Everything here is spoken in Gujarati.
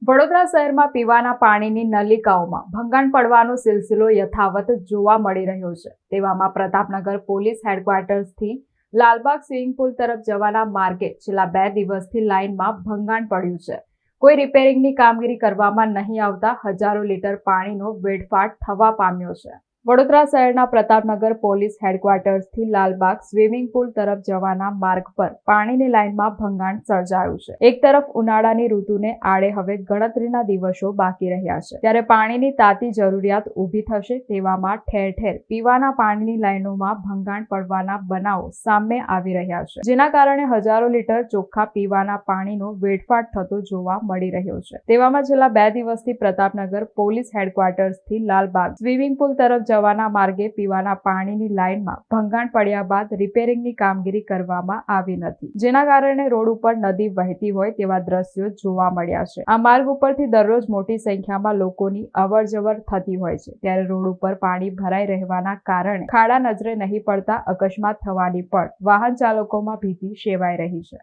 વડોદરા શહેરમાં પીવાના પાણીની નલિકાઓમાં ભંગાણ પડવાનો સિલસિલો યથાવત જોવા મળી રહ્યો છે। તેવામાં પ્રતાપનગર પોલીસ હેડક્વાર્ટર્સથી લાલબાગ સ્વિમિંગ પુલ તરફ જવાના માર્ગે છેલ્લા 2 દિવસથી લાઇનમાં ભંગાણ પડ્યું છે। કોઈ રિપેરિંગની કામગીરી કરવામાં નહીં આવતા હજારો લીટર પાણીનો વેડફાટ થવા પામ્યો છે। વડોદરા શહેરના પ્રતાપનગર પોલીસ હેડક્વાર્ટર્સથી લાલબાગ સ્વિમિંગ પુલ તરફ જવાના માર્ગ પર પાણીની લાઇનમાં ભંગાણ સર્જાયું છે। એક તરફ ઉનાળાની ઋતુને આડે હવે ગણતરીના દિવસો બાકી રહ્યા છે, ત્યારે પાણીની તાતી જરૂરિયાત ઊભી થશે તેવામાં ઠેર ઠેર પીવાના પાણીની લાઇનોમાં ભંગાણ પડવાના બનાવો સામે આવી રહ્યા છે, જેના કારણે હજારો લીટર ચોખ્ખા પીવાના પાણીનો વેડફાટ થતો જોવા મળી રહ્યો છે। તેવામાં છેલ્લા 2 દિવસથી પ્રતાપનગર પોલીસ હેડક્વાર્ટર્સથી લાલબાગ સ્વિમિંગ પુલ તરફ જવાના માર્ગે પીવાના પાણીની લાઇનમાં ભંગાણ પડ્યા બાદ રિપેરિંગની કામગીરી કરવામાં આવી નથી, જેના કારણે રોડ ઉપર નદી વહેતી હોય તેવા દ્રશ્યો જોવા મળ્યા છે। આ માર્ગ ઉપરથી દરરોજ મોટી સંખ્યામાં લોકોની અવરજવર થતી હોય છે, ત્યારે રોડ ઉપર પાણી ભરાઈ રહેવાના કારણે ખાડા નજરે નહીં પડતા અકસ્માત થવાની પણ વાહન ચાલકોમાં ભીતિ સેવાઈ રહી છે।